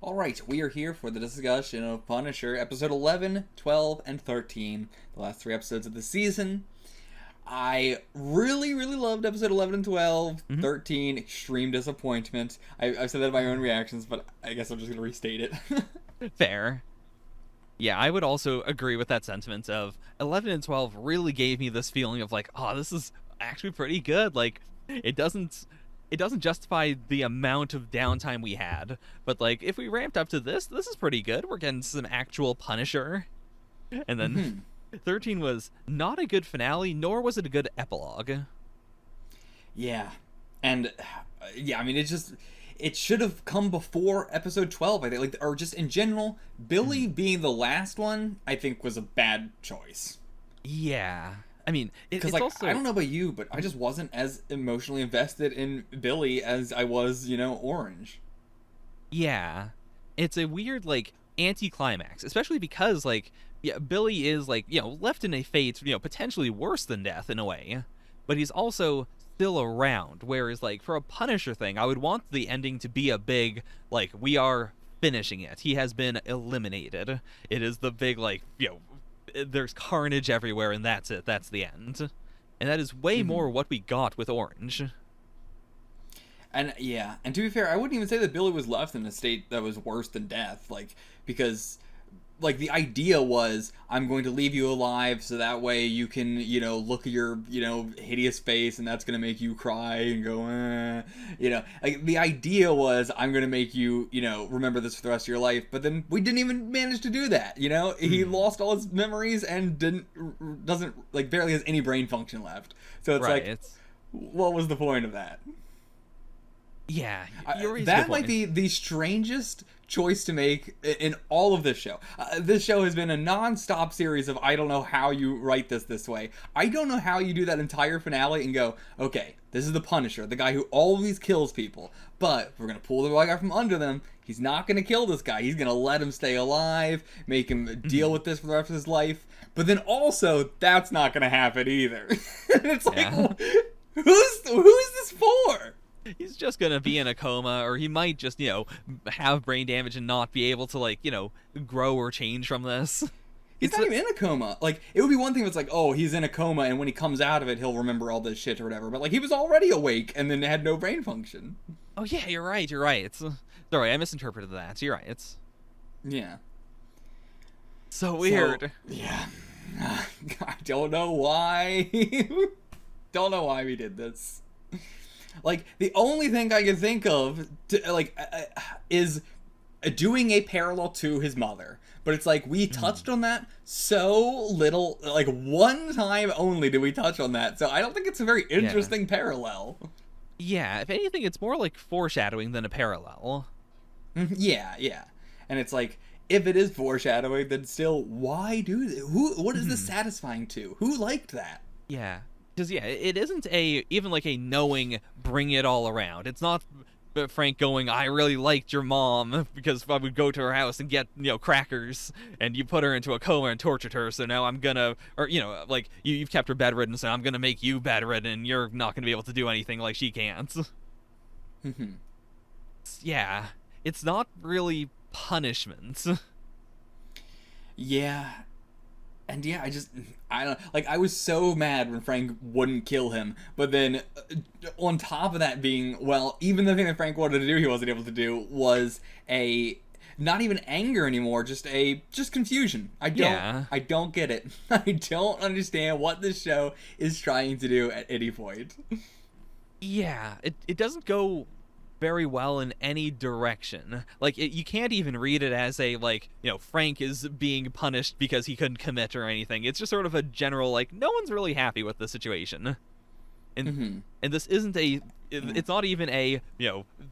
All right, we are here for the discussion of Punisher, episode 11, 12, and 13, the last three episodes of the season. I really, really loved episode 11 and 12. hmm 13, extreme disappointment. I've said that in my own reactions, but I guess I'm just going to restate it. Fair. Yeah, I would also agree with that sentiment of 11 and 12 really gave me this feeling of like, oh, this is actually pretty good. Like, it doesn't it doesn't justify the amount of downtime we had, but like if we ramped up to this is pretty good. We're getting some actual Punisher. And then Mhm. 13 was not a good finale, nor was it a good epilogue. Yeah. And, yeah, I mean, it should have come before episode 12, I think. Like, or just in general, Billy Mhm. being the last one, I think was a bad choice. Yeah. I mean, Because, it's like, I also don't know about you, but I just wasn't as emotionally invested in Billy as I was, Orange. Yeah. It's a weird, like, anticlimax, especially because, like, yeah, Billy is, like, left in a fate, potentially worse than death in a way, but he's also still around. Whereas, like, for a Punisher thing, I would want the ending to be a big, like, we are finishing it. He has been eliminated. It is the big, like, there's carnage everywhere, and that's it. That's the end. And that is way Hmm. more what we got with Orange. And yeah, and to be fair, I wouldn't even say that Billy was left in a state that was worse than death, like because like the idea was I'm going to leave you alive so that way you can look at your hideous face and that's going to make you cry and go like the idea was I'm going to make you remember this for the rest of your life, but then we didn't even manage to do that. He Hmm. lost all his memories and doesn't like barely has any brain function left, so it's Right. like It's what was the point of that? yeah. You raise a good That might point. be the strangest choice to make in all of this show. This show has been a non-stop series of I don't know how you write this way. I don't know how you do that entire finale and go, okay, this is the Punisher, the guy who always kills people, but we're gonna pull the rug out from under them. He's not gonna kill this guy. He's gonna let him stay alive, make him deal Mhm. with this for the rest of his life. But then also, that's not gonna happen either. It's like, Yeah. who's this for? He's just gonna be in a coma, or he might just, have brain damage and not be able to, like, grow or change from this. He's It's not even in a coma. Like, it would be one thing if it's like, oh, he's in a coma, and when he comes out of it, he'll remember all this shit or whatever. But, like, he was already awake and then had no brain function. oh yeah, you're right. You're right. It's sorry, I misinterpreted that. You're right. It's Yeah. so So, weird. yeah. I don't know why. Don't know why we did this. Like, the only thing I can think of, is doing a parallel to his mother. But it's like, we touched Mhm. on that so little. Like, one time only did we touch on that. So I don't think it's a very Yeah. interesting parallel. Yeah. If anything, it's more like foreshadowing than a parallel. Yeah, yeah. And it's like, if it is foreshadowing, then still, why do this? What is this Mhm. satisfying to? Who liked that? Yeah. Because yeah, it isn't a even like a knowing bring it all around. It's not Frank going, I really liked your mom because I would go to her house and get crackers, and you put her into a coma and tortured her. So now I'm gonna, or like you've kept her bedridden, so I'm gonna make you bedridden, and you're not gonna be able to do anything like she can't. Yeah, it's not really punishment. Yeah. And yeah, I don't like, I was so mad when Frank wouldn't kill him, but then on top of that being, well, even the thing that Frank wanted to do, he wasn't able to do, was a, not even anger anymore, just confusion. Yeah. I don't get it. I don't understand what this show is trying to do at any point. Yeah, it doesn't go very well in any direction. Like you can't even read it as a like, Frank is being punished because he couldn't commit or anything. It's just sort of a general like no one's really happy with the situation. And Hmm. and this isn't it's not even a,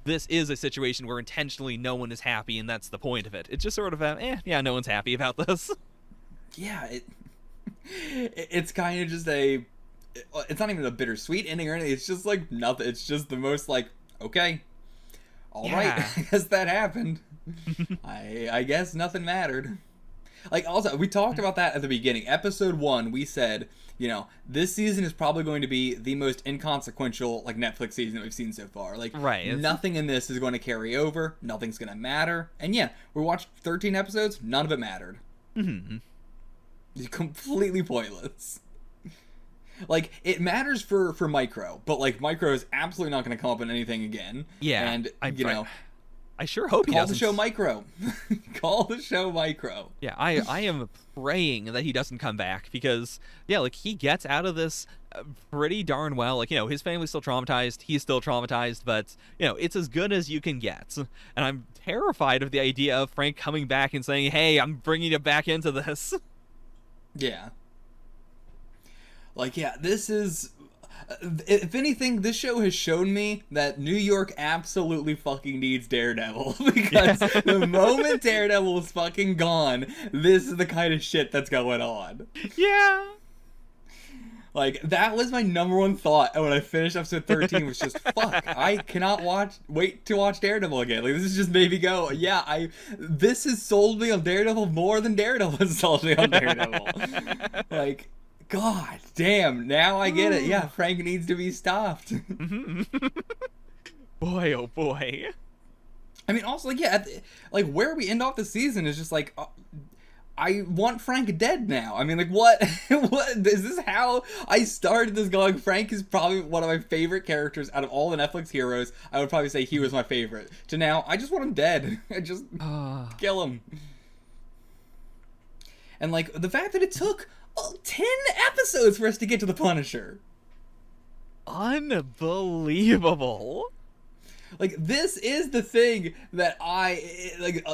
this is a situation where intentionally no one is happy and that's the point of it. It's just sort of yeah, no one's happy about this. Yeah, it's kind of just a, it's not even a bittersweet ending or anything. It's just like nothing. It's just the most like, okay, all right, Yeah. I guess that happened. I guess nothing mattered. Like, also, we talked about that at the beginning. Episode 1, we said, this season is probably going to be the most inconsequential, like, Netflix season that we've seen so far. Like, Right. nothing in this is going to carry over. Nothing's going to matter. And yeah, we watched 13 episodes. None of it mattered. It's completely pointless. Like, it matters for Micro, but, like, Micro is absolutely not going to come up in anything again. Yeah. And, I sure hope he call doesn't. the show Micro. Call the show Micro. Yeah, I am praying that he doesn't come back because, yeah, like, he gets out of this pretty darn well. Like, his family's still traumatized. He's still traumatized, but, it's as good as you can get. And I'm terrified of the idea of Frank coming back and saying, hey, I'm bringing you back into this. Yeah. Like, yeah, this is... if anything, this show has shown me that New York absolutely fucking needs Daredevil. Because the moment Daredevil is fucking gone, this is the kind of shit that's going on. Yeah. Like, that was my number one thought when I finished episode 13 was just, fuck, I cannot wait to watch Daredevil again. Like, this has just made me go, yeah, this has sold me on Daredevil more than Daredevil has sold me on Daredevil. Like... God damn, now I get it. Yeah, Frank needs to be stopped. Boy, oh boy. I mean, also, like, yeah, where we end off the season is just like, I want Frank dead now. I mean, like, what is this how I started this going? Frank is probably one of my favorite characters out of all the Netflix heroes. I would probably say he was my favorite. To now, I just want him dead. I just kill him. And, like, the fact that it took 10 episodes for us to get to the Punisher. Unbelievable. Like, this is the thing that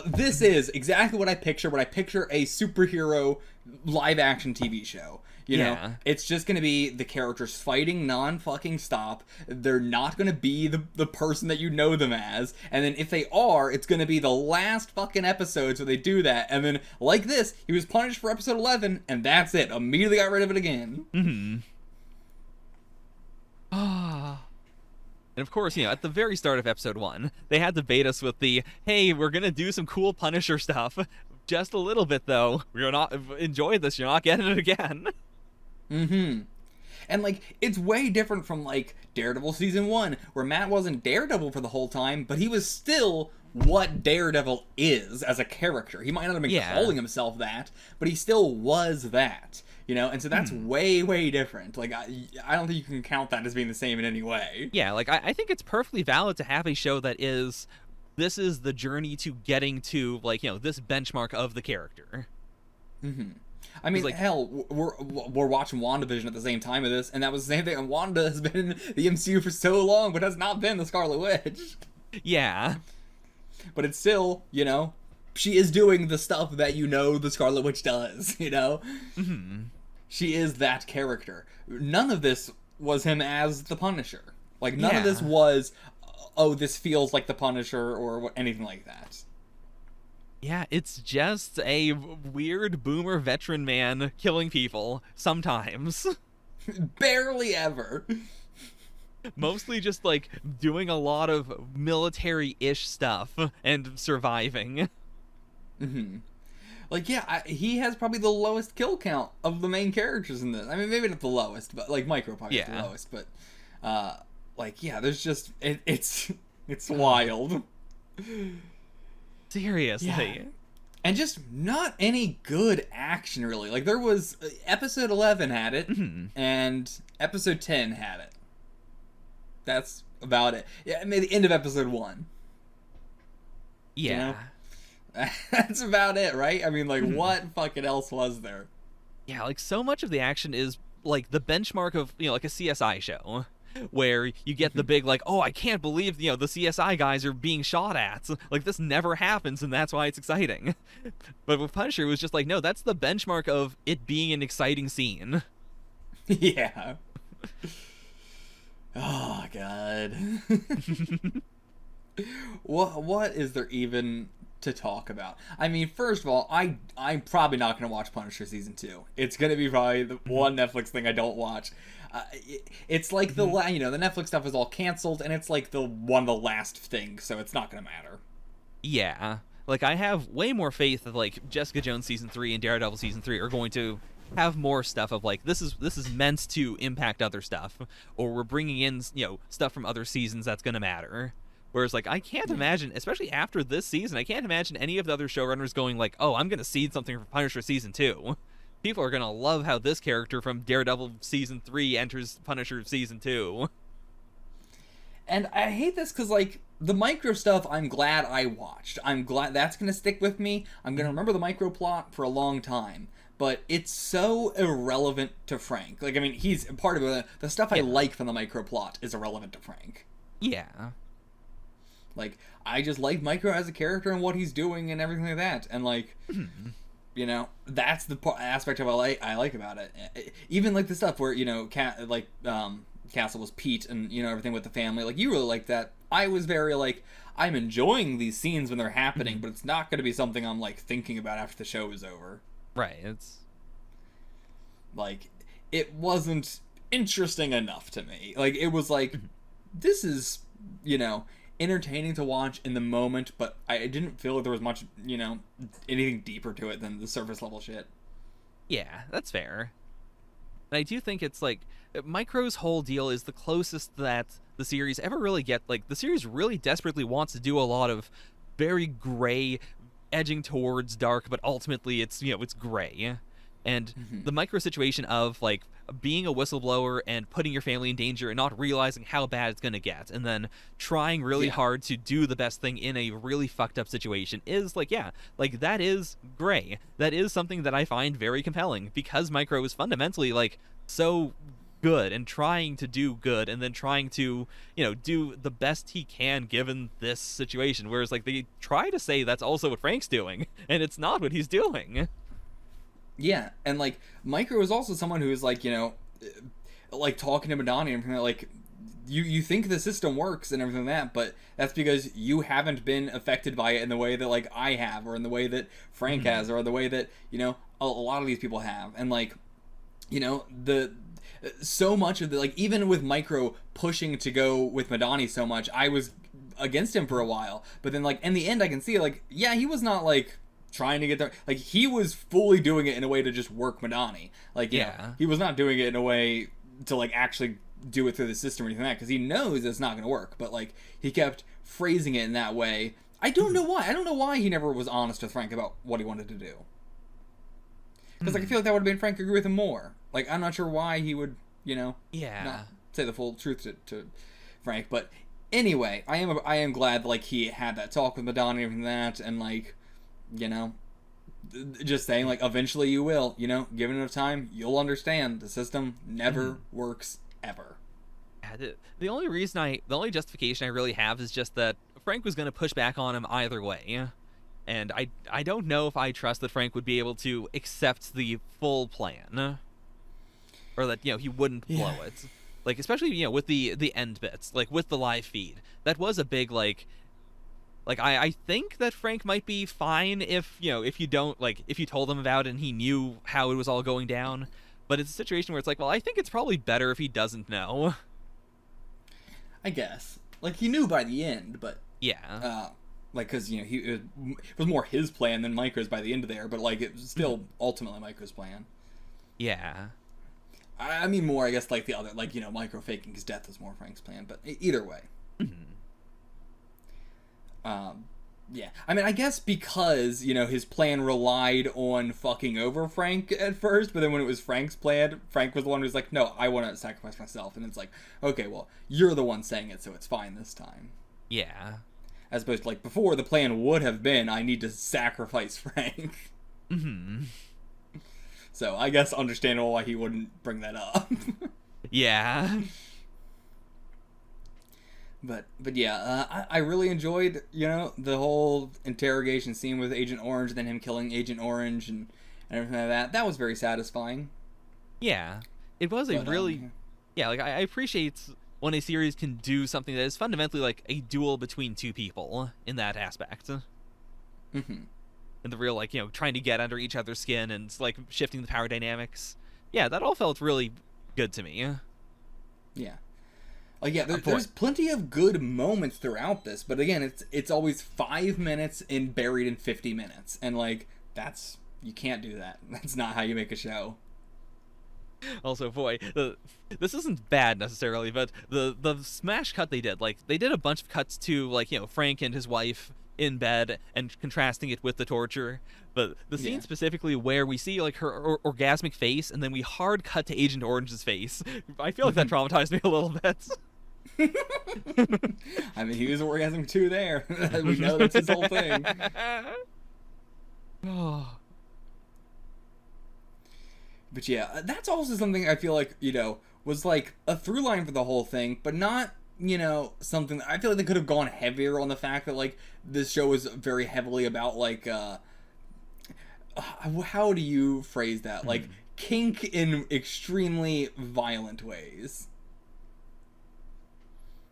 this is exactly what I picture when I picture a superhero live-action TV show. You know, it's just going to be the characters fighting non-fucking stop. They're not going to be the person that you know them as. And then if they are, it's going to be the last fucking episodes where they do that. And then, like this, he was punished for episode 11, and that's it. Immediately got rid of it again. And of course, at the very start of episode 1, they had to bait us with the, hey, we're going to do some cool Punisher stuff. Just a little bit, though. You're not enjoy this. You're not getting it again. And, like, it's way different from, like, Daredevil Season 1, where Matt wasn't Daredevil for the whole time, but he was still what Daredevil is as a character. He might not have been calling himself that, but he still was that, And so that's way, way different. Like, I don't think you can count that as being the same in any way. Yeah, like, I think it's perfectly valid to have a show that is... This is the journey to getting to, like, this benchmark of the character. I mean, like, hell, we're watching WandaVision at the same time of this, and that was the same thing. And Wanda has been in the MCU for so long, but has not been the Scarlet Witch. Yeah. But it's still, she is doing the stuff that the Scarlet Witch does, She is that character. None of this was him as the Punisher. Like, none of this was, this feels like the Punisher or anything like that. Yeah, it's just a weird boomer veteran man killing people sometimes. Barely ever. Mostly just, like, doing a lot of military-ish stuff and surviving. Like, yeah, he has probably the lowest kill count of the main characters in this. I mean, maybe not the lowest, but, like, Micro probably is the lowest. But, like, yeah, there's just... It's wild. Seriously. Yeah. And just not any good action, really. Like, there was... Episode 11 had it, and Episode 10 had it. That's about it. Yeah, maybe the end of Episode 1. Yeah. That's about it, right? I mean, like, what fucking else was there? Yeah, like, so much of the action is, like, the benchmark of, like, a CSI show. Where you get the big, like, oh, I can't believe, the CSI guys are being shot at. Like, this never happens, and that's why it's exciting. But with Punisher, it was just like, no, that's the benchmark of it being an exciting scene. Yeah. Oh, God. What is there even to talk about? I mean, first of all, I'm probably not going to watch Punisher Season 2. It's going to be probably the one Netflix thing I don't watch. It's like the Netflix stuff is all canceled, and it's like one of the last things, so it's not going to matter. Yeah. Like, I have way more faith that like Jessica Jones season 3 and Daredevil season 3 are going to have more stuff of like this is meant to impact other stuff, or we're bringing in stuff from other seasons that's going to matter. Whereas like I can't imagine, especially after this season, I can't imagine any of the other showrunners going like, oh, I'm going to seed something for Punisher season 2. People are going to love how this character from Daredevil season 3 enters Punisher season 2. And I hate this because, like, the micro stuff, I'm glad I watched. I'm glad that's going to stick with me. I'm going to remember the micro plot for a long time. But it's so irrelevant to Frank. Like, I mean, he's part of it. The stuff I like from the micro plot is irrelevant to Frank. Yeah. Like, I just like Micro as a character and what he's doing and everything like that. And, like, you know, that's the aspect of I like about it. Even, like, the stuff where, you know, Castle was Pete and, you know, everything with the family. Like, you really like that. I was very, like, I'm enjoying these scenes when they're happening, but it's not going to be something I'm, like, thinking about after the show is over. Right, it's... Like, it wasn't interesting enough to me. Like, it was like, this is, you know, entertaining to watch in the moment, but I didn't feel like there was much, you know, anything deeper to it than the surface level shit. Yeah, that's fair. And I do think it's like Micro's whole deal is the closest that the series ever really get. Like, the series really desperately wants to do a lot of very gray, edging towards dark, but ultimately it's, you know, it's gray. And the Micro situation of like being a whistleblower and putting your family in danger and not realizing how bad it's going to get, and then trying really hard to do the best thing in a really fucked up situation is like, yeah, like that is gray. That is something that I find very compelling, because Micro is fundamentally like so good and trying to do good, and then trying to, you know, do the best he can given this situation. Whereas like they try to say that's also what Frank's doing, and it's not what he's doing. Yeah, and, like, Micro is also someone who is, like, you know, like, talking to Madani and everything, like, you think the system works and everything like that, but that's because you haven't been affected by it in the way that, like, I have, or in the way that Frank has, or the way that, you know, a lot of these people have. And, like, you know, so much of the, like, even with Micro pushing to go with Madani so much, I was against him for a while. But then, like, in the end, I can see, like, yeah, he was not, like, trying to get there. Like, he was fully doing it in a way to just work Madani. Like, you know, he was not doing it in a way to, like, actually do it through the system or anything like that, because he knows it's not going to work. But, like, he kept phrasing it in that way. I don't know why. I don't know why he never was honest with Frank about what he wanted to do. Because, like, I feel like that would have made Frank agree with him more. Like, I'm not sure why he would, you know, not say the full truth to Frank. But anyway, I am glad that, like, he had that talk with Madani and everything like that, and, like, you know, just saying, like, eventually you will, you know, given enough time, you'll understand the system never works ever. Yeah, the only justification I really have is just that Frank was going to push back on him either way. And I don't know if I trust that Frank would be able to accept the full plan. Or that, you know, he wouldn't blow it. Like, especially, you know, with the end bits, like with the live feed. That was a big, like I think that Frank might be fine if, you know, if you don't, like, if you told him about it and he knew how it was all going down. But it's a situation where it's like, well, I think it's probably better if he doesn't know. I guess. Like, he knew by the end, but... Yeah. Like, because, you know, it was more his plan than Micro's by the end of there, but, like, it was still ultimately Micro's plan. Yeah. I mean more, I guess, like, the other, like, you know, Micro faking his death was more Frank's plan, but either way. Yeah. I mean, I guess because, you know, his plan relied on fucking over Frank at first, but then when it was Frank's plan, Frank was the one who was like, no, I want to sacrifice myself. And it's like, okay, well, you're the one saying it, so it's fine this time. Yeah. As opposed to, like, before, the plan would have been, I need to sacrifice Frank. So, I guess understandable why he wouldn't bring that up. Yeah. But yeah, I really enjoyed, you know, the whole interrogation scene with Agent Orange, and then him killing Agent Orange and everything like that. That was very satisfying. Yeah. It was yeah, like, I appreciate when a series can do something that is fundamentally like a duel between two people in that aspect. And the real, like, you know, trying to get under each other's skin and, like, shifting the power dynamics. Yeah, that all felt really good to me. Yeah. Like, yeah, there's plenty of good moments throughout this, but again, it's always 5 minutes and buried in 50 minutes, and like you can't do that. That's not how you make a show. Also, boy, this isn't bad necessarily, but the smash cut they did, like, they did a bunch of cuts to, like, Frank and his wife in bed and contrasting it with the torture. But the scene specifically where we see, like, her orgasmic face and then we hard cut to Agent Orange's face, I feel like that traumatized me a little bit. I mean, he was orgasmic too there. We know that's his whole thing. Oh. But yeah, that's also something I feel like, was like a through line for the whole thing, but not, something that I feel like they could have gone heavier on the fact that, like, this show is very heavily about, like, how do you phrase that? Like, kink in extremely violent ways.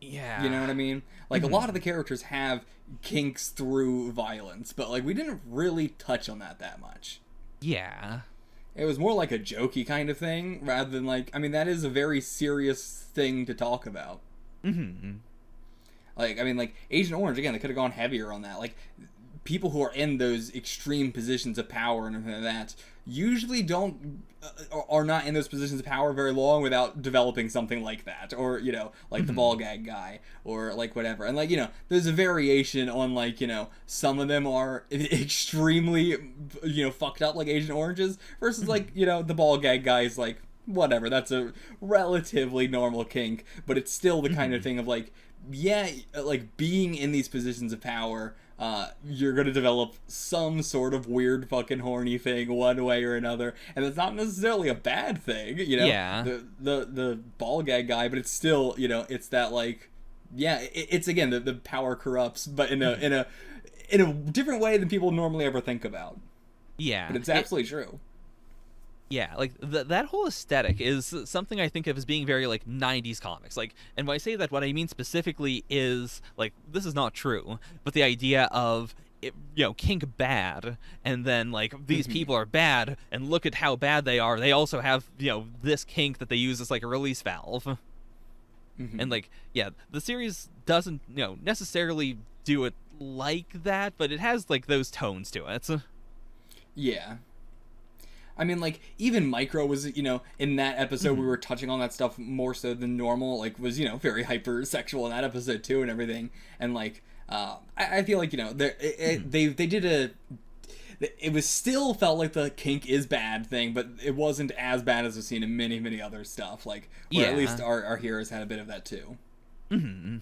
Yeah. You know what I mean? Like, a lot of the characters have kinks through violence, but, like, we didn't really touch on that much. Yeah. It was more like a jokey kind of thing, rather than, like, I mean, that is a very serious thing to talk about. Mm-hmm. Like, I mean, like, Agent Orange, again, they could have gone heavier on that. Like, people who are in those extreme positions of power and everything like that usually are not in those positions of power very long without developing something like that. Or, like the ball gag guy, or, like, whatever. And, like, there's a variation on, like, some of them are extremely, fucked up, like Agent Orange's, versus, like, the ball gag guy is, like, whatever, that's a relatively normal kink, but it's still the kind of thing of, like, yeah, like, being in these positions of power, you're gonna develop some sort of weird fucking horny thing one way or another, and it's not necessarily a bad thing, Yeah. The ball gag guy, but it's still, it's that, like, yeah, it's again the power corrupts, but in a different way than people normally ever think about. Yeah. But it's absolutely true. Yeah, like, that whole aesthetic is something I think of as being very, like, 90s comics. Like, and when I say that, what I mean specifically is, like, this is not true, but the idea of, kink bad, and then, like, these people are bad, and look at how bad they are. They also have, this kink that they use as, like, a release valve. And, like, yeah, the series doesn't, necessarily do it like that, but it has, like, those tones to it. Yeah. I mean, like, even Micro was, in that episode, we were touching on that stuff more so than normal, like, was, very hypersexual in that episode, too, and everything, and, like, I feel like, they did it was still felt like the kink is bad thing, but it wasn't as bad as we've seen in many, many other stuff, like, or at least our heroes had a bit of that, too. Mm-hmm.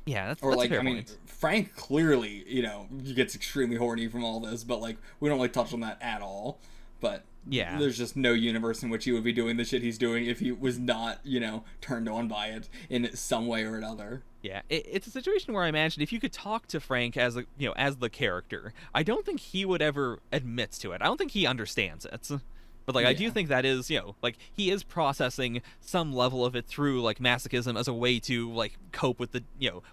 Yeah, that's or, like, a fair I mean, point. Frank clearly, gets extremely horny from all this, but, like, we don't really touch on that at all. But Yeah. there's just no universe in which he would be doing the shit he's doing if he was not, turned on by it in some way or another. Yeah, it's a situation where I imagine if you could talk to Frank as as the character, I don't think he would ever admit to it. I don't think he understands it. But, like, I do think that is, like, he is processing some level of it through, like, masochism as a way to, like, cope with the,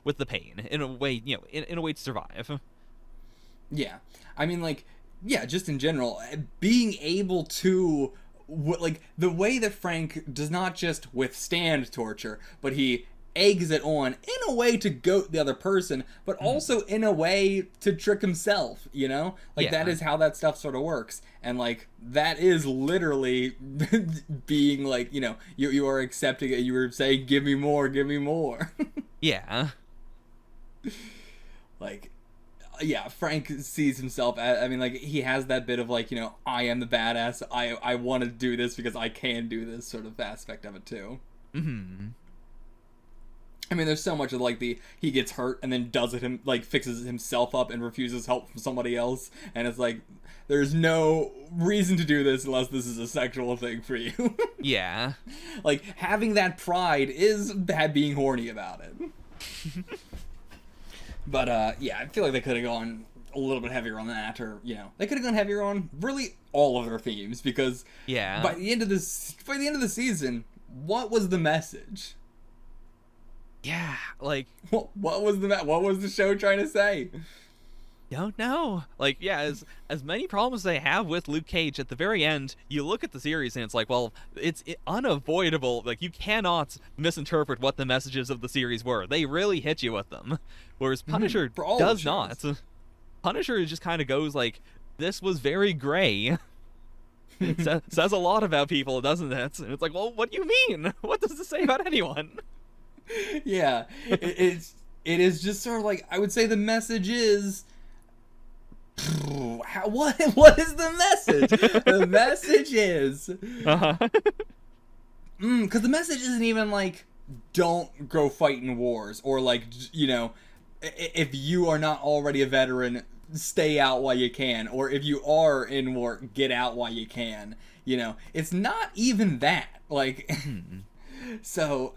with the pain in a way, in a way to survive. Yeah. I mean, like, yeah, just in general, being able to, like, the way that Frank does not just withstand torture, but he eggs it on in a way to goat the other person, but also in a way to trick himself, like, that is how that stuff sort of works. And, like, that is literally being, like, you are accepting it. You were saying, give me more. Yeah. Like, yeah, Frank sees himself as, I mean, like, he has that bit of, like, I am the badass, I want to do this because I can do this sort of aspect of it too. I mean, there's so much of, like, he gets hurt and then does it, like, fixes himself up and refuses help from somebody else, and it's like, there's no reason to do this unless this is a sexual thing for you. Yeah. Like, having that pride is bad, being horny about it. But, yeah, I feel like they could have gone a little bit heavier on that, or, they could have gone heavier on really all of their themes, because by the end of the season, what was the message? Yeah, like, what was the show trying to say? Don't know. Like, yeah, as many problems they have with Luke Cage, at the very end, you look at the series and it's like, well, it's unavoidable. Like, you cannot misinterpret what the messages of the series were. They really hit you with them. Whereas Punisher For all the does shows. not. Punisher just kind of goes like, this was very gray. Says a lot about people, doesn't it? And it's like, well, what do you mean? What does this say about anyone? Yeah, it is just sort of like, I would say the message is, what is the message? The message is, Uh-huh. because the message isn't even like, don't go fight in wars, or like, you know, if you are not already a veteran, stay out while you can, or if you are in war, get out while you can. You know, it's not even that. Like, so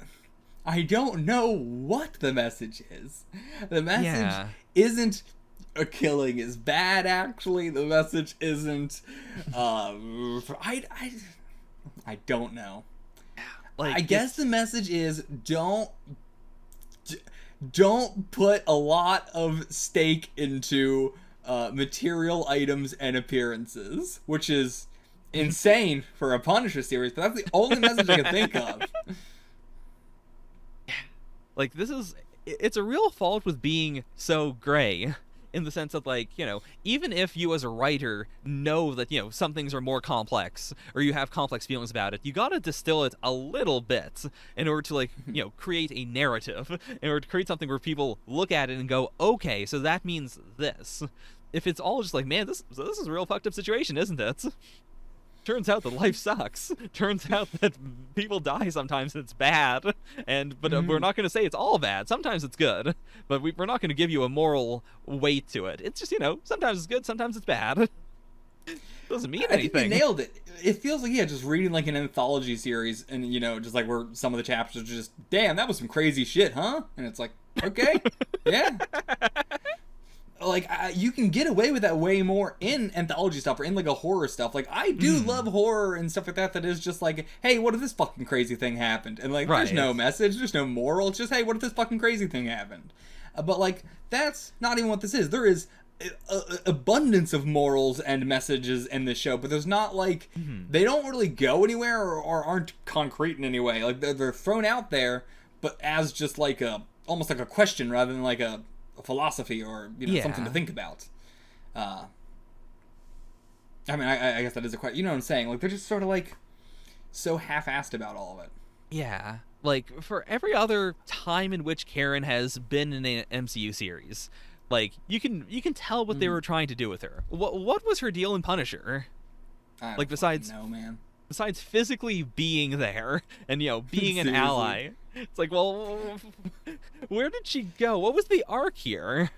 I don't know what the message is. The message isn't a killing is bad. Actually, the message isn't. I don't know. Like, I guess the message is don't put a lot of stake into material items and appearances, which is insane for a Punisher series, but that's the only message I can think of. Like, it's a real fault with being so gray, in the sense that, like, you know, even if you as a writer know that, you know, some things are more complex, or you have complex feelings about it, you gotta distill it a little bit in order to, like, you know, create a narrative, in order to create something where people look at it and go, okay, so that means this. If it's all just like, man, this is a real fucked up situation, isn't it? Turns out that life sucks. Turns out that people die sometimes and it's bad. But we're not going to say it's all bad. Sometimes it's good. But we're not going to give you a moral weight to it. It's just, you know, sometimes it's good, sometimes it's bad. Doesn't mean anything. I think you nailed it. It feels like, yeah, just reading like an anthology series, and, you know, just like where some of the chapters are just, damn, that was some crazy shit, huh? And it's like, okay, yeah. Like, you can get away with that way more in anthology stuff, or in like a horror stuff. Like, I do love horror and stuff like that is just like, hey, what if this fucking crazy thing happened? And like, there's no message, there's no moral, it's just, hey, what if this fucking crazy thing happened? But like, that's not even what this is. There is abundance of morals and messages in this show, but there's not like, they don't really go anywhere, or aren't concrete in any way. Like, they're thrown out there, but as just like almost like a question rather than like a philosophy, or, you know, something to think about. I mean, I guess that is a question. You know what I'm saying? Like, they're just sort of like so half-assed about all of it. Yeah. Like, for every other time in which Karen has been in an MCU series, like, you can tell what they were trying to do with her. What was her deal in Punisher? Like, besides, no, man. Besides physically being there and, you know, being an ally. It's like, well, where did she go? What was the arc here?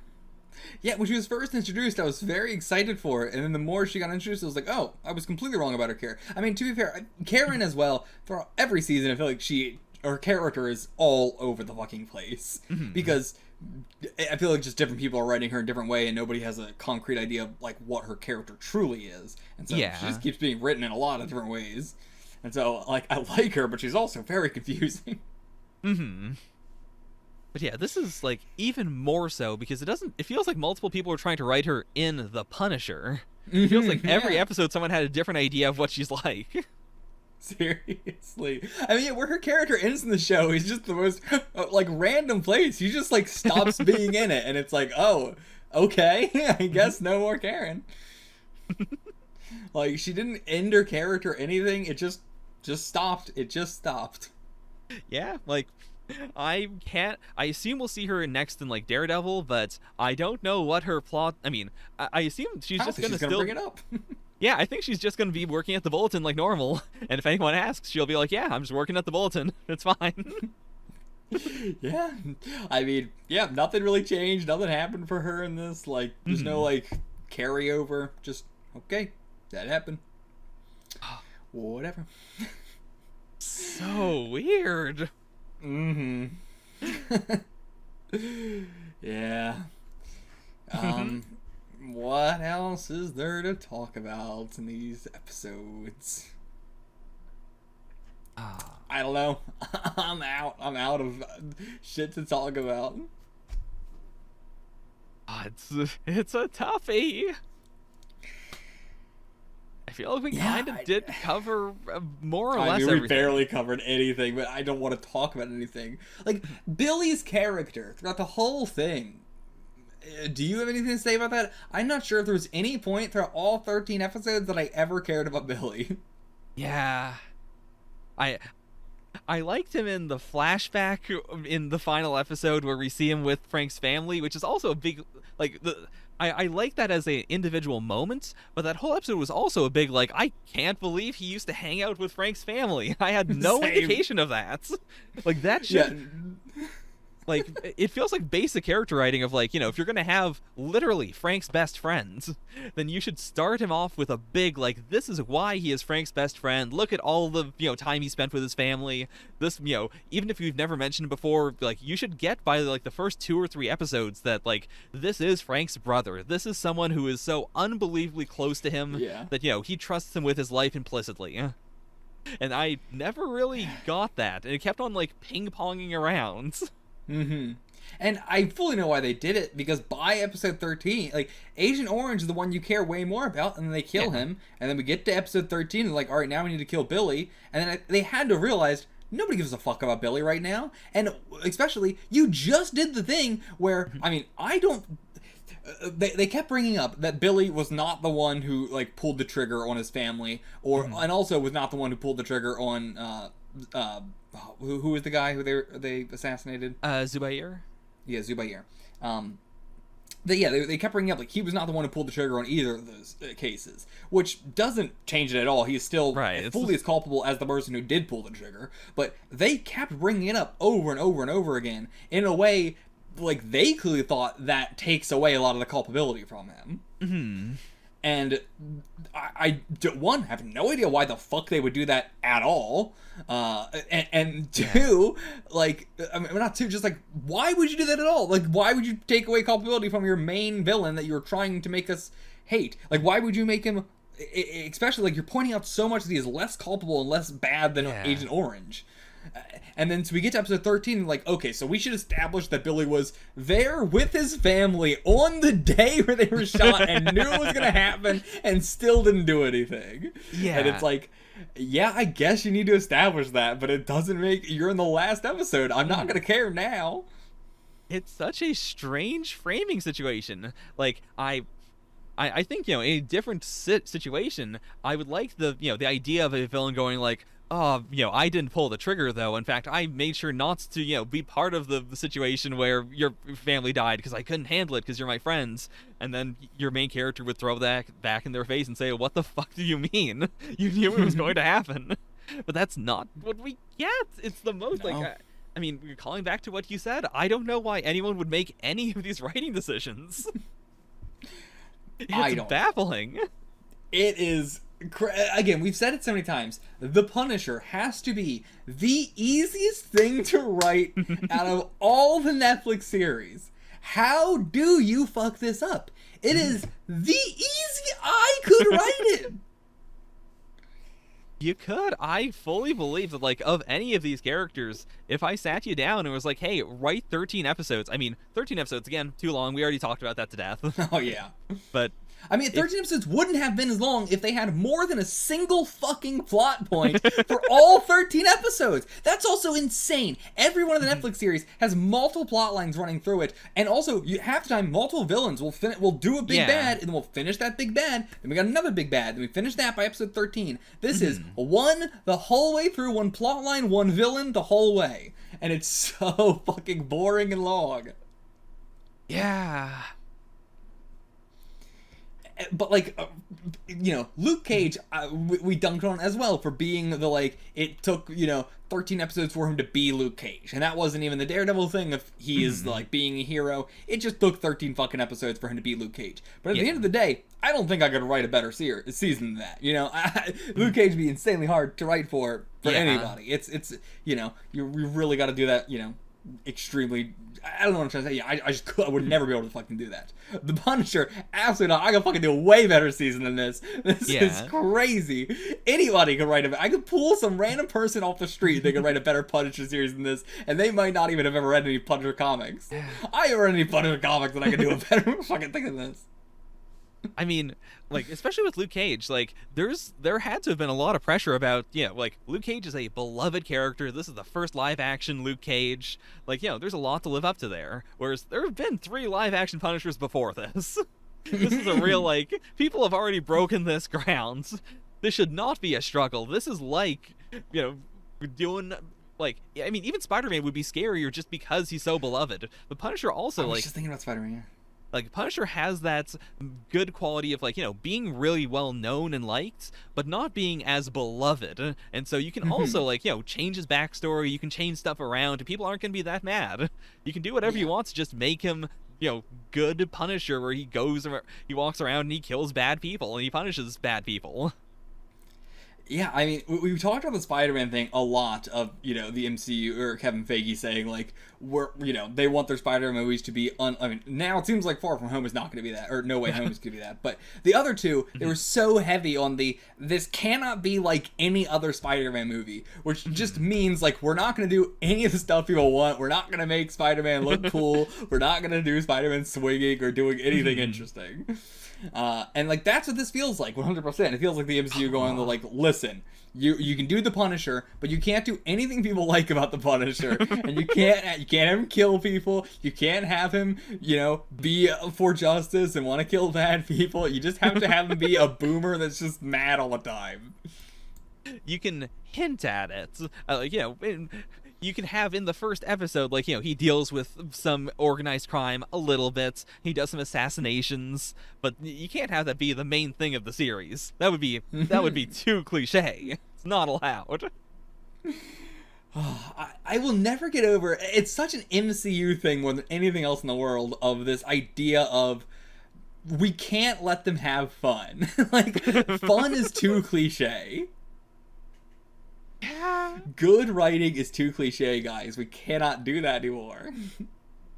Yeah, when she was first introduced, I was very excited for it, and then the more she got introduced, I was like, oh, I was completely wrong about her character. I mean, to be fair, Karen as well, for every season, I feel like her character is all over the fucking place. Because I feel like just different people are writing her in a different way, and nobody has a concrete idea of, like, what her character truly is. And so she just keeps being written in a lot of different ways. And so, like, I like her, but she's also very confusing. But yeah, this is, like, even more so, because it feels like multiple people are trying to write her in The Punisher. It feels like every episode someone had a different idea of what she's like. Seriously. I mean, where her character ends in the show is just the most, like, random place. He just, like, stops being in it, and it's like, oh, okay, I guess no more Karen. Like, she didn't end her character or anything, it just stopped. It just stopped. Yeah, like, I assume we'll see her next in, like, Daredevil, but I don't know what her plot. I mean, I assume she's just gonna bring it up. Yeah, I think she's just gonna be working at the Bulletin like normal, and if anyone asks, she'll be like, yeah, I'm just working at the Bulletin, it's fine. Yeah, I mean, yeah, nothing really changed, nothing happened for her in this, like, there's no, like, carryover, just, okay, that happened. Whatever. So weird. Yeah. What else is there to talk about in these episodes? I don't know. I'm out of shit to talk about. It's a toughie. I feel like we kind of did cover more or less we everything. barely covered anything, but I don't want to talk about anything. Like, Billy's character throughout the whole thing. Do you have anything to say about that? I'm not sure if there was any point throughout all 13 episodes that I ever cared about Billy. Yeah. I liked him in the flashback in the final episode where we see him with Frank's family, which is also a big, like, I like that as an individual moment, but that whole episode was also a big, like, I can't believe he used to hang out with Frank's family. I had no indication of that. Like, that shit... Yeah. Like, it feels like basic character writing of, like, if you're gonna have literally Frank's best friends, then you should start him off with a big, like, this is why he is Frank's best friend. Look at all the, time he spent with his family. This, even if you've never mentioned it before, like, you should get by, like, the first 2 or 3 episodes that, like, this is Frank's brother. This is someone who is so unbelievably close to him that, he trusts him with his life implicitly. And I never really got that. And it kept on, like, ping-ponging around. Mm-hmm. And I fully know why they did it, because by episode 13, like, Agent Orange is the one you care way more about, and then they kill him, and then we get to episode 13, and like, alright, now we need to kill Billy, and then they had to realize, nobody gives a fuck about Billy right now, and especially, you just did the thing where, I mean, I don't... They kept bringing up that Billy was not the one who, like, pulled the trigger on his family, or and also was not the one who pulled the trigger on, who was the guy who they assassinated? Zubair? Yeah, Zubair. They kept bringing up, like, he was not the one who pulled the trigger on either of those cases, which doesn't change it at all. He's still fully as culpable as the person who did pull the trigger, but they kept bringing it up over and over and over again in a way, like, they clearly thought that takes away a lot of the culpability from him. Mm-hmm. And I have no idea why the fuck they would do that at all. And two, like, I mean, not two, just like, why would you do that at all? Like, why would you take away culpability from your main villain that you're trying to make us hate? Like, why would you make him, especially, like, you're pointing out so much that he is less culpable and less bad than Agent Orange. And then so we get to episode 13 and like, okay, so we should establish that Billy was there with his family on the day where they were shot and knew it was going to happen and still didn't do anything. Yeah. And it's like, yeah, I guess you need to establish that, but it doesn't make... You're in the last episode. I'm not going to care now. It's such a strange framing situation. Like, I think, in a different situation, I would like the idea of a villain going like, oh, I didn't pull the trigger, though. In fact, I made sure not to, be part of the situation where your family died because I couldn't handle it because you're my friends. And then your main character would throw that back in their face and say, what the fuck do you mean? You knew it was going to happen. But that's not what we get. It's the most, like... I mean, calling back to what you said, I don't know why anyone would make any of these writing decisions. It's baffling. It is... Again, we've said it so many times. The Punisher has to be the easiest thing to write out of all the Netflix series. How do you fuck this up? It is the easiest I could write it. You could. I fully believe that, like, of any of these characters, if I sat you down and was like, hey, write 13 episodes. I mean, 13 episodes, again, too long. We already talked about that to death. Oh, yeah. But... I mean, 13 episodes wouldn't have been as long if they had more than a single fucking plot point for all 13 episodes. That's also insane. Every one of the Netflix series has multiple plot lines running through it, and also, half the time, multiple villains will do a big bad, and then we'll finish that big bad, then we got another big bad, then we finish that by episode 13. This is one the whole way through, one plot line, one villain the whole way. And it's so fucking boring and long. Yeah. But, like, Luke Cage, we dunked on as well for being the, like, it took, 13 episodes for him to be Luke Cage. And that wasn't even the Daredevil thing of he is, like, being a hero. It just took 13 fucking episodes for him to be Luke Cage. But at the end of the day, I don't think I could write a better season than that. Luke Cage would be insanely hard to write for anybody. It's you really got to do that, extremely. I don't know what I'm trying to say. Yeah, I would never be able to fucking do that. The Punisher, absolutely not. I can fucking do a way better season than this. This is crazy. Anybody could write I could pull some random person off the street. They could write a better Punisher series than this, and they might not even have ever read any Punisher comics. I haven't read any Punisher comics, and I can do a better fucking thing than this. I mean, like, especially with Luke Cage, like, there had to have been a lot of pressure about, like, Luke Cage is a beloved character. This is the first live-action Luke Cage. Like, there's a lot to live up to there. Whereas there have been 3 live-action Punishers before this. This is a real, like, people have already broken this ground. This should not be a struggle. This is like, doing... Like, I mean, even Spider-Man would be scarier just because he's so beloved. But Punisher also, I was just thinking about Spider-Man, yeah. Like, Punisher has that good quality of, like, being really well known and liked, but not being as beloved. And so you can also, like, change his backstory, you can change stuff around, and people aren't going to be that mad. You can do whatever you want to just make him, good Punisher, where he walks around and he kills bad people, and he punishes bad people. Yeah, I mean, we've talked about the Spider-Man thing a lot of, the MCU, or Kevin Feige saying, like, they want their Spider-Man movies to be, I mean, now it seems like Far From Home is not going to be that, or No Way Home is going to be that, but the other two, they were so heavy on this cannot be like any other Spider-Man movie, which just means, like, we're not going to do any of the stuff people want, we're not going to make Spider-Man look cool, we're not going to do Spider-Man swinging or doing anything interesting. And like that's what this feels like 100%. It feels like the MCU going like, listen, you can do the Punisher, but you can't do anything people like about the Punisher, and you can't have him kill people, you can't have him be for justice and want to kill bad people. You just have to have him be a boomer that's just mad all the time. You can hint at it, you can have in the first episode, like, he deals with some organized crime a little bit, he does some assassinations, but you can't have that be the main thing of the series. That would be too cliche. It's not allowed. I will never get over, it's such an MCU thing more than anything else in the world, of this idea of we can't let them have fun. Like, fun is too cliche. Good writing is too cliche, guys. We cannot do that anymore.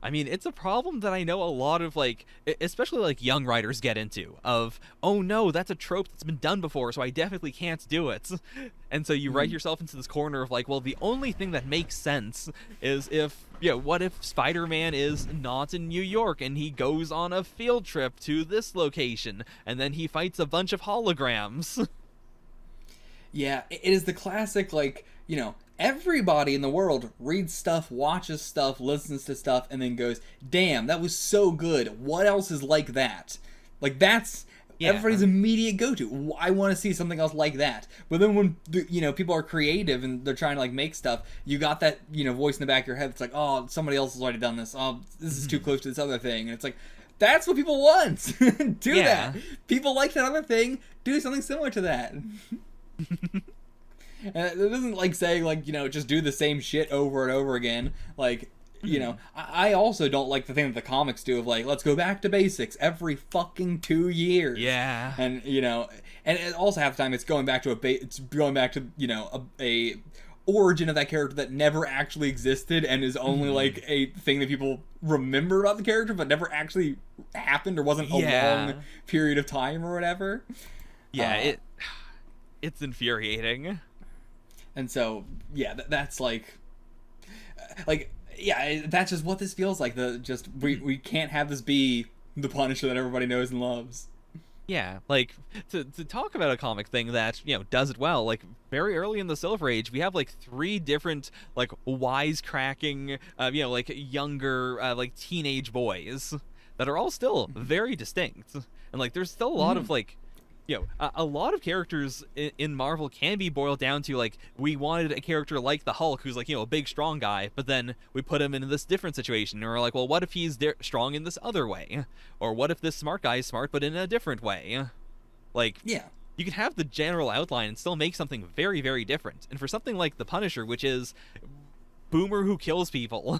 I mean, it's a problem that I know a lot of, like, especially, like, young writers get into, of, oh no, that's a trope that's been done before, so I definitely can't do it. And so you write yourself into this corner of, like, well, the only thing that makes sense is if, what if Spider-Man is not in New York, and he goes on a field trip to this location, and then he fights a bunch of holograms? Yeah, it is the classic, like, everybody in the world reads stuff, watches stuff, listens to stuff, and then goes, damn, that was so good. What else is like that? Like, that's everybody's immediate go-to. I want to see something else like that. But then when, people are creative and they're trying to, like, make stuff, you got that, voice in the back of your head that's like, oh, somebody else has already done this. Oh, this is too close to this other thing. And it's like, that's what people want. Do that. People like that other thing. Do something similar to that. And it isn't like saying, like, just do the same shit over and over again. Like, I also don't like the thing that the comics do of, like, let's go back to basics every fucking 2 years. Yeah. And, and it also half the time it's going back to a origin of that character that never actually existed and is only, like, a thing that people remember about the character but never actually happened or wasn't a long period of time or whatever. Yeah, it's infuriating. And so, yeah, that's like, that's just what this feels like. We can't have this be the Punisher that everybody knows and loves. Yeah, like, to talk about a comic thing that, does it well, like, very early in the Silver Age, we have, like, 3 different, like, wisecracking, like, younger, like, teenage boys that are all still very distinct. And, like, there's still a lot of, like, a lot of characters in Marvel can be boiled down to, like, we wanted a character like the Hulk who's, like, a big, strong guy, but then we put him in this different situation. Or, like, well, what if he's strong in this other way? Or what if this smart guy is smart but in a different way? Like, you can have the general outline and still make something very, very different. And for something like the Punisher, which is Boomer who kills people...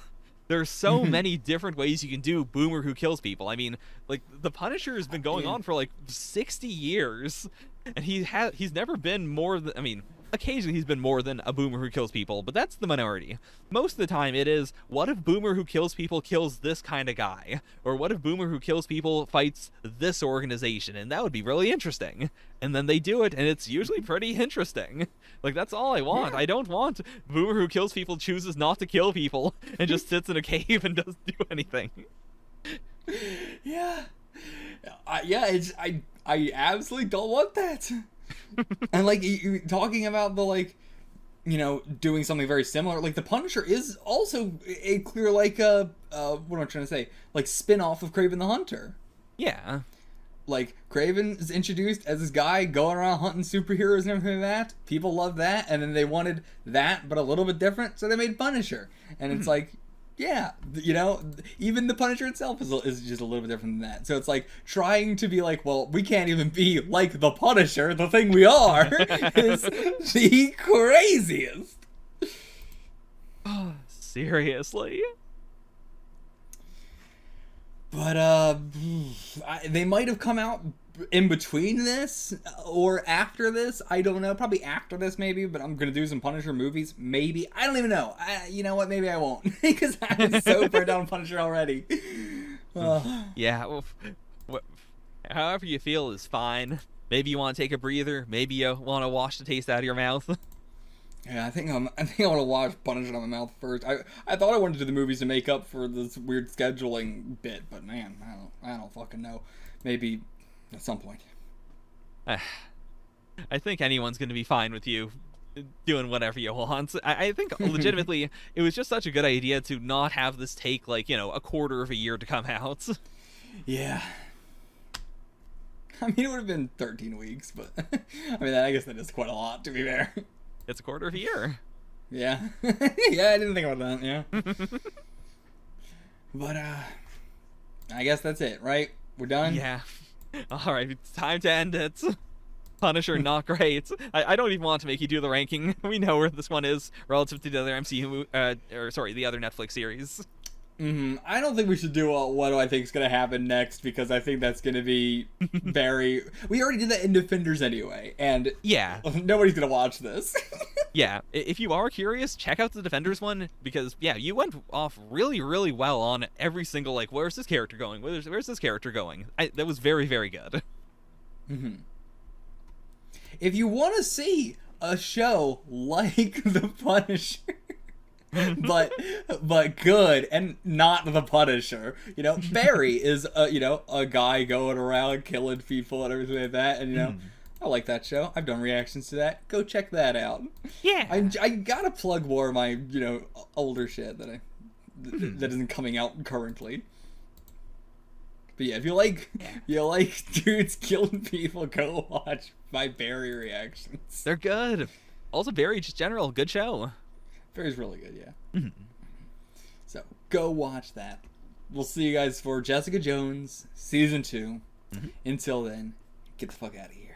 There's so many different ways you can do Boomer who kills people. I mean, like, the Punisher has been going on for, like, 60 years, and he's never been more than, occasionally he's been more than a boomer who kills people, but that's the minority. Most of the time it is, what if boomer who kills people kills this kind of guy? Or what if boomer who kills people fights this organization? And that would be really interesting. And then they do it, and it's usually pretty interesting. Like, that's all I want. Yeah. I don't want boomer who kills people chooses not to kill people and just sits in a cave and doesn't do anything. Yeah. I absolutely don't want that. And like you talking about the like, doing something very similar. Like the Punisher is also a clear like what am I trying to say? Like spin-off of Kraven the Hunter. Yeah. Like Kraven is introduced as this guy going around hunting superheroes and everything like that. People love that, and then they wanted that but a little bit different, so they made Punisher. And it's like, yeah, even the Punisher itself is just a little bit different than that. So it's like trying to be like, well, we can't even be like the Punisher, the thing we are, is the craziest. Seriously? But they might have come out in between this or after this. I don't know. Probably after this, maybe. But I'm gonna do some Punisher movies. Maybe. I don't even know. You know what? Maybe I won't because I'm so far down Punisher already. Yeah. Well, however you feel is fine. Maybe you want to take a breather. Maybe you want to wash the taste out of your mouth. Yeah, I think I want to watch Punisher on my mouth first. I thought I wanted to do the movies to make up for this weird scheduling bit, but man, I don't fucking know. Maybe at some point. I think anyone's going to be fine with you doing whatever you want. I think legitimately it was just such a good idea to not have this take like, a quarter of a year to come out. Yeah. I mean, it would have been 13 weeks, but I mean, I guess that is quite a lot, to be fair. It's a quarter of a year. Yeah. Yeah, I didn't think about that, yeah. But, I guess that's it, right? We're done? Yeah. Alright, it's time to end it. Punisher, not great. I don't even want to make you do the ranking. We know where this one is relative to the other the other Netflix series. I don't think we should do what do I think is going to happen next, because I think that's going to be very... We already did that in Defenders anyway, and yeah, nobody's going to watch this. Yeah, if you are curious, check out the Defenders one, because, yeah, you went off really, really well on every single, like, where's this character going? Where's this character going? That was very, very good. If you want to see a show like The Punisher... but good and not the Punisher. Barry is a guy going around killing people and everything like that, and I like that show. I've done reactions to that. Go check that out. Yeah, I gotta plug more of my older shit that that isn't coming out currently. But yeah, if you like dudes killing people, go watch my Barry reactions. They're good. Also, Barry, just general good show. Barry's really good, yeah. So go watch that. We'll see you guys for Jessica Jones season 2. Until then, get the fuck out of here.